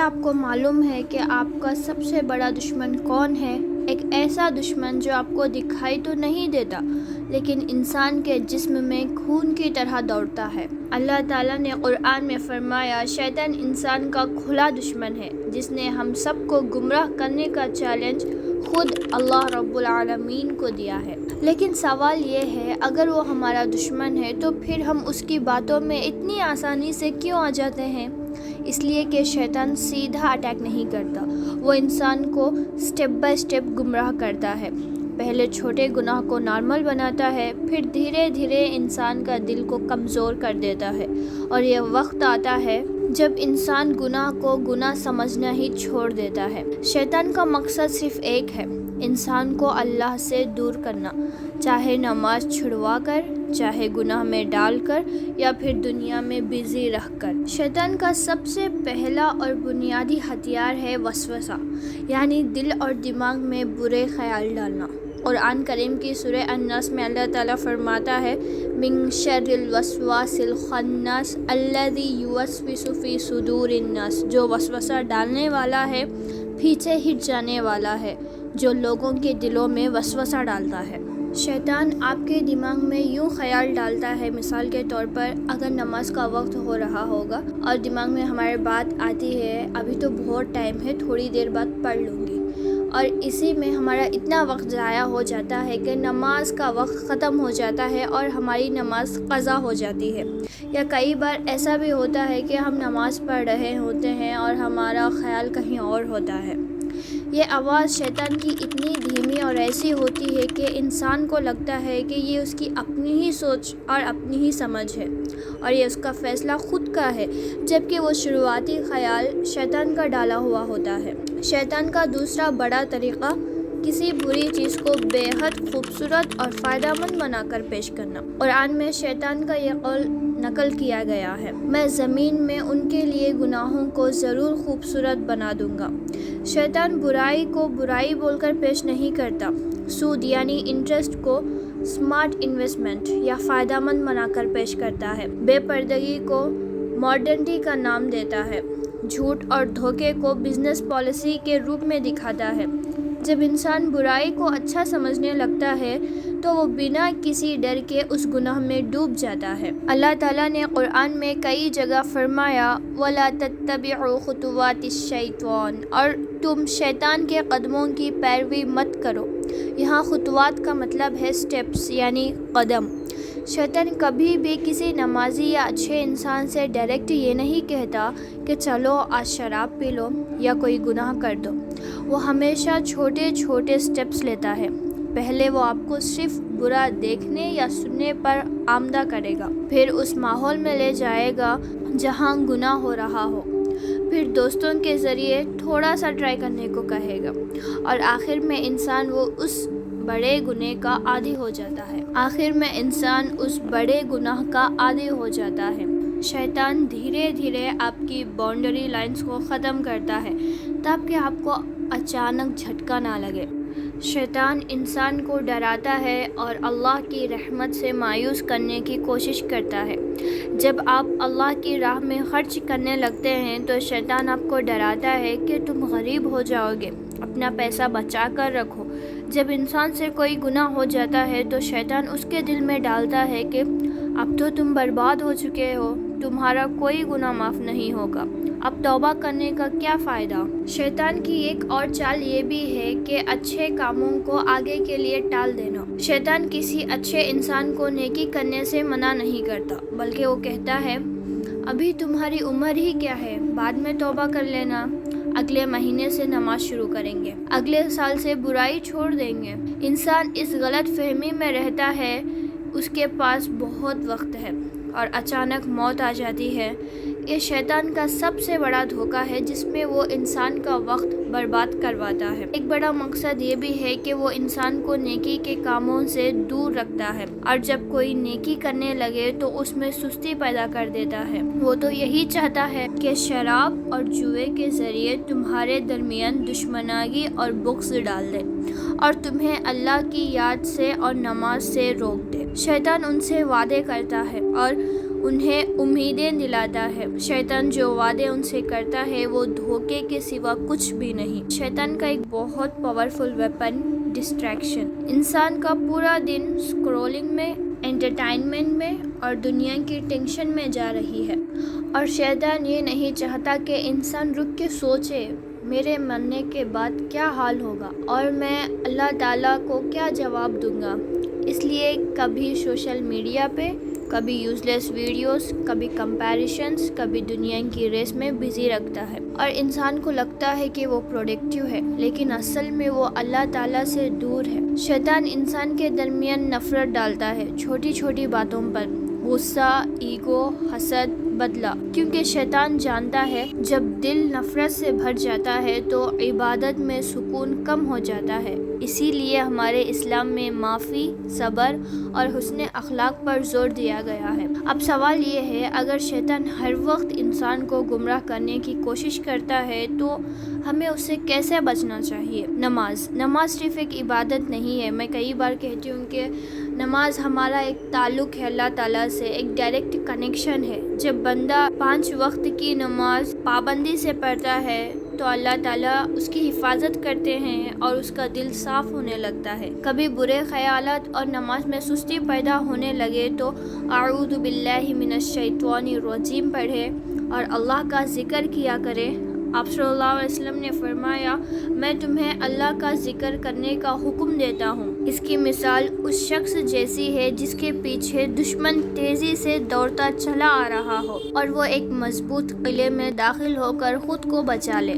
کیا آپ کو معلوم ہے کہ آپ کا سب سے بڑا دشمن کون ہے؟ ایک ایسا دشمن جو آپ کو دکھائی تو نہیں دیتا لیکن انسان کے جسم میں خون کی طرح دوڑتا ہے۔ اللہ تعالیٰ نے قرآن میں فرمایا، شیطان انسان کا کھلا دشمن ہے جس نے ہم سب کو گمراہ کرنے کا چیلنج خود اللہ رب العالمین کو دیا ہے۔ لیکن سوال یہ ہے، اگر وہ ہمارا دشمن ہے تو پھر ہم اس کی باتوں میں اتنی آسانی سے کیوں آ جاتے ہیں؟ اس لیے کہ شیطان سیدھا اٹیک نہیں کرتا، وہ انسان کو سٹیپ بائی سٹیپ گمراہ کرتا ہے۔ پہلے چھوٹے گناہ کو نارمل بناتا ہے، پھر دھیرے دھیرے انسان کا دل کو کمزور کر دیتا ہے، اور یہ وقت آتا ہے جب انسان گناہ کو گناہ سمجھنا ہی چھوڑ دیتا ہے۔ شیطان کا مقصد صرف ایک ہے، انسان کو اللہ سے دور کرنا، چاہے نماز چھڑوا کر، چاہے گناہ میں ڈال کر، یا پھر دنیا میں بزی رہ کر۔ شیطان کا سب سے پہلا اور بنیادی ہتھیار ہے وسوسہ، یعنی دل اور دماغ میں برے خیال ڈالنا۔ قرآن کریم کی سورہ الناس میں اللہ تعالیٰ فرماتا ہے، من شر الوسواس الخناس الذی یوسوس فی صدور الناس، جو وسوسہ ڈالنے والا ہے، پیچھے ہٹ جانے والا ہے، جو لوگوں کے دلوں میں وسوسہ ڈالتا ہے۔ شیطان آپ کے دماغ میں یوں خیال ڈالتا ہے، مثال کے طور پر اگر نماز کا وقت ہو رہا ہوگا اور دماغ میں ہمارے بات آتی ہے، ابھی تو بہت ٹائم ہے، تھوڑی دیر بعد پڑھ لوں گی، اور اسی میں ہمارا اتنا وقت ضائع ہو جاتا ہے کہ نماز کا وقت ختم ہو جاتا ہے اور ہماری نماز قضا ہو جاتی ہے۔ یا کئی بار ایسا بھی ہوتا ہے کہ ہم نماز پڑھ رہے ہوتے ہیں اور ہمارا خیال کہیں اور ہوتا ہے۔ یہ آواز شیطان کی اتنی دھیمی اور ایسی ہوتی ہے کہ انسان کو لگتا ہے کہ یہ اس کی اپنی ہی سوچ اور اپنی ہی سمجھ ہے، اور یہ اس کا فیصلہ خود کا ہے، جبکہ وہ شروعاتی خیال شیطان کا ڈالا ہوا ہوتا ہے۔ شیطان کا دوسرا بڑا طریقہ کسی بری چیز کو بے حد خوبصورت اور فائدہ مند بنا کر پیش کرنا۔ قرآن میں شیطان کا یہ قول نقل کیا گیا ہے، میں زمین میں ان کے لیے گناہوں کو ضرور خوبصورت بنا دوں گا۔ شیطان برائی کو برائی بول کر پیش نہیں کرتا، سود یعنی انٹرسٹ کو سمارٹ انویسٹمنٹ یا فائدہ مند بنا کر پیش کرتا ہے، بے پردگی کو ماڈرنٹی کا نام دیتا ہے، جھوٹ اور دھوکے کو بزنس پالیسی کے روپ میں دکھاتا ہے۔ جب انسان برائی کو اچھا سمجھنے لگتا ہے تو وہ بنا کسی ڈر کے اس گناہ میں ڈوب جاتا ہے۔ اللہ تعالیٰ نے قرآن میں کئی جگہ فرمایا، وَلَا تَتَّبِعُوا خُطُوَاتِ الشَّيْطَانِ، اور تم شیطان کے قدموں کی پیروی مت کرو۔ یہاں خطوات کا مطلب ہے سٹیپس، یعنی قدم۔ شیطان کبھی بھی کسی نمازی یا اچھے انسان سے ڈائریکٹ یہ نہیں کہتا کہ چلو آج شراب پی لو یا کوئی گناہ کر دو۔ وہ ہمیشہ چھوٹے چھوٹے سٹیپس لیتا ہے۔ پہلے وہ آپ کو صرف برا دیکھنے یا سننے پر آمادہ کرے گا، پھر اس ماحول میں لے جائے گا جہاں گناہ ہو رہا ہو، پھر دوستوں کے ذریعے تھوڑا سا ٹرائی کرنے کو کہے گا، اور آخر میں انسان اس بڑے گناہ کا عادی ہو جاتا ہے۔ شیطان دھیرے دھیرے آپ کی باؤنڈری لائنز کو ختم کرتا ہے تاکہ آپ کو اچانک جھٹکا نہ لگے۔ شیطان انسان کو ڈراتا ہے اور اللہ کی رحمت سے مایوس کرنے کی کوشش کرتا ہے۔ جب آپ اللہ کی راہ میں خرچ کرنے لگتے ہیں تو شیطان آپ کو ڈراتا ہے کہ تم غریب ہو جاؤ گے، اپنا پیسہ بچا کر رکھو۔ جب انسان سے کوئی گناہ ہو جاتا ہے تو شیطان اس کے دل میں ڈالتا ہے کہ اب تو تم برباد ہو چکے ہو، تمہارا کوئی گناہ معاف نہیں ہوگا، اب توبہ کرنے کا کیا فائدہ۔ شیطان کی ایک اور چال یہ بھی ہے کہ اچھے کاموں کو آگے کے لیے ٹال دینا۔ شیطان کسی اچھے انسان کو نیکی کرنے سے منع نہیں کرتا، بلکہ وہ کہتا ہے، ابھی تمہاری عمر ہی کیا ہے، بعد میں توبہ کر لینا، اگلے مہینے سے نماز شروع کریں گے، اگلے سال سے برائی چھوڑ دیں گے۔ انسان اس غلط فہمی میں رہتا ہے اس کے پاس بہت وقت ہے اور اچانک موت آ جاتی ہے۔ یہ شیطان کا سب سے بڑا دھوکہ ہے جس میں وہ انسان کا وقت برباد کرواتا ہے۔ ایک بڑا مقصد یہ بھی ہے کہ وہ انسان کو نیکی کے کاموں سے دور رکھتا ہے، اور جب کوئی نیکی کرنے لگے تو اس میں سستی پیدا کر دیتا ہے۔ وہ تو یہی چاہتا ہے کہ شراب اور جوئے کے ذریعے تمہارے درمیان دشمناگی اور بغض ڈال دے اور تمہیں اللہ کی یاد سے اور نماز سے روک دے۔ شیطان ان سے وعدے کرتا ہے اور انہیں امیدیں دلاتا ہے۔ شیطان جو وعدے ان سے کرتا ہے وہ دھوکے کے سوا کچھ بھی نہیں۔ شیطان کا ایک بہت پاورفل ویپن ڈسٹریکشن۔ انسان کا پورا دن اسکرولنگ میں، انٹرٹینمنٹ میں اور دنیا کی ٹینشن میں جا رہی ہے، اور شیطان یہ نہیں چاہتا کہ انسان رک کے سوچے میرے مرنے کے بعد کیا حال ہوگا اور میں اللہ تعالیٰ کو کیا جواب دوں گا۔ اس لیے کبھی سوشل میڈیا پہ، کبھی یوز لیس ویڈیوز، کبھی کمپیریشنز، کبھی دنیا کی ریس میں بزی رکھتا ہے، اور انسان کو لگتا ہے کہ وہ پروڈکٹیو ہے، لیکن اصل میں وہ اللہ تعالیٰ سے دور ہے۔ شیطان انسان کے درمیان نفرت ڈالتا ہے، چھوٹی چھوٹی باتوں پر، غصہ، ایگو، حسد، بدلہ، کیونکہ شیطان جانتا ہے جب دل نفرت سے بھر جاتا ہے تو عبادت میں سکون کم ہو جاتا ہے۔ اسی لیے ہمارے اسلام میں معافی، صبر اور حسن اخلاق پر زور دیا گیا ہے۔ اب سوال یہ ہے، اگر شیطان ہر وقت انسان کو گمراہ کرنے کی کوشش کرتا ہے تو ہمیں اس سے کیسے بچنا چاہیے؟ نماز صرف ایک عبادت نہیں ہے۔ میں کئی بار کہتی ہوں کہ نماز ہمارا ایک تعلق ہے اللہ تعالیٰ سے، ایک ڈائریکٹ کنیکشن ہے۔ جب بندہ 5 وقت کی نماز پابندی سے پڑھتا ہے تو اللہ تعالیٰ اس کی حفاظت کرتے ہیں اور اس کا دل صاف ہونے لگتا ہے۔ کبھی برے خیالات اور نماز میں سستی پیدا ہونے لگے تو اعوذ باللہ من الشیطان الرجیم پڑھے اور اللہ کا ذکر کیا کرے۔ آپ صلی اللہ علیہ وسلم نے فرمایا، میں تمہیں اللہ کا ذکر کرنے کا حکم دیتا ہوں۔ اس کی مثال اس شخص جیسی ہے جس کے پیچھے دشمن تیزی سے دوڑتا چلا آ رہا ہو اور وہ ایک مضبوط قلعے میں داخل ہو کر خود کو بچا لے۔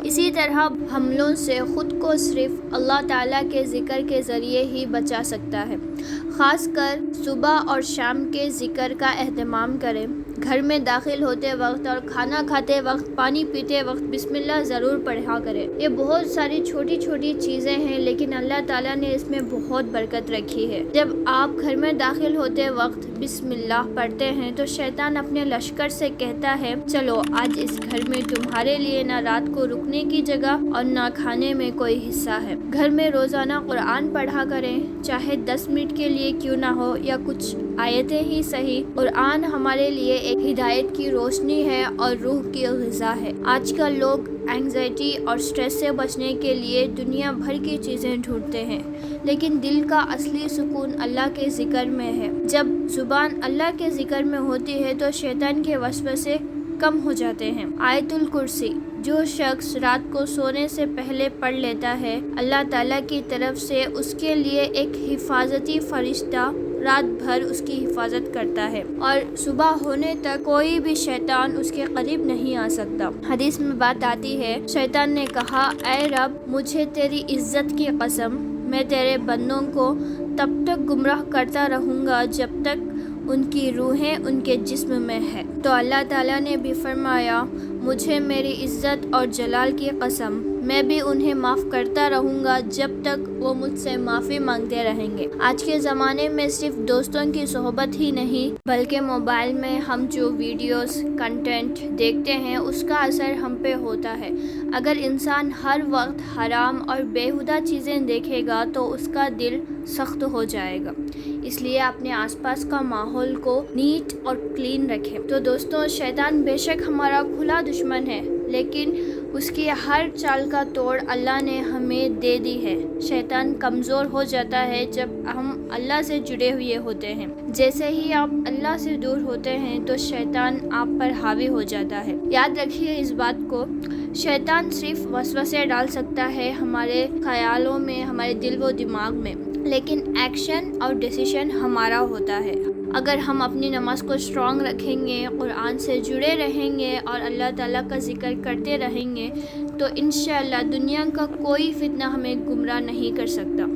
اسی طرح حملوں سے خود کو صرف اللہ تعالیٰ کے ذکر کے ذریعے ہی بچا سکتا ہے۔ خاص کر صبح اور شام کے ذکر کا اہتمام کریں۔ گھر میں داخل ہوتے وقت اور کھانا کھاتے وقت، پانی پیتے وقت بسم اللہ ضرور پڑھا کریں۔ یہ بہت ساری چھوٹی چھوٹی چیزیں ہیں، لیکن اللہ تعالیٰ نے اس میں بہت برکت رکھی ہے۔ جب آپ گھر میں داخل ہوتے وقت بسم اللہ پڑھتے ہیں تو شیطان اپنے لشکر سے کہتا ہے، چلو آج اس گھر میں تمہارے لیے نہ رات کو رکنے کی جگہ اور نہ کھانے میں کوئی حصہ ہے۔ گھر میں روزانہ قرآن پڑھا کریں، چاہے 10 منٹ کے لیے کیوں نہ ہو یا کچھ آیتیں ہی صحیح۔ قرآن ہمارے لیے ایک ہدایت کی روشنی ہے اور روح کی غذا ہے۔ آج کل لوگ اینگزائٹی اور سٹریس سے بچنے کے لیے دنیا بھر کی چیزیں ڈھونڈتے ہیں، لیکن دل کا اصلی سکون اللہ کے ذکر میں ہے۔ جب زبان اللہ کے ذکر میں ہوتی ہے تو شیطان کے وسوسے کم ہو جاتے ہیں۔ آیت الکرسی جو شخص رات کو سونے سے پہلے پڑھ لیتا ہے، اللہ تعالیٰ کی طرف سے اس کے لیے ایک حفاظتی فرشتہ رات بھر اس کی حفاظت کرتا ہے، اور صبح ہونے تک کوئی بھی شیطان اس کے قریب نہیں آ سکتا۔ حدیث میں بات آتی ہے، شیطان نے کہا، اے رب، مجھے تیری عزت کی قسم، میں تیرے بندوں کو تب تک گمراہ کرتا رہوں گا جب تک ان کی روحیں ان کے جسم میں ہے۔ تو اللہ تعالیٰ نے بھی فرمایا، مجھے میری عزت اور جلال کی قسم، میں بھی انہیں معاف کرتا رہوں گا جب تک وہ مجھ سے معافی مانگتے رہیں گے۔ آج کے زمانے میں صرف دوستوں کی صحبت ہی نہیں بلکہ موبائل میں ہم جو ویڈیوز، کنٹینٹ دیکھتے ہیں اس کا اثر ہم پہ ہوتا ہے۔ اگر انسان ہر وقت حرام اور بیہودہ چیزیں دیکھے گا تو اس کا دل سخت ہو جائے گا۔ اس لیے اپنے آس پاس کا ماحول کو نیٹ اور کلین رکھیں۔ تو دوستوں، شیطان بے شک ہمارا کھلا دشمن ہے، لیکن اس کی ہر چال کا توڑ اللہ نے ہمیں دے دی ہے۔ شیطان کمزور ہو جاتا ہے جب ہم اللہ سے جڑے ہوئے ہوتے ہیں۔ جیسے ہی آپ اللہ سے دور ہوتے ہیں تو شیطان آپ پر حاوی ہو جاتا ہے۔ یاد رکھیے اس بات کو، شیطان صرف وسوسے ڈال سکتا ہے ہمارے خیالوں میں، ہمارے دل و دماغ میں، لیکن ایکشن اور ڈیسیشن ہمارا ہوتا ہے۔ اگر ہم اپنی نماز کو اسٹرانگ رکھیں گے، قرآن سے جڑے رہیں گے اور اللہ تعالیٰ کا ذکر کرتے رہیں گے تو انشاءاللہ دنیا کا کوئی فتنہ ہمیں گمراہ نہیں کر سکتا۔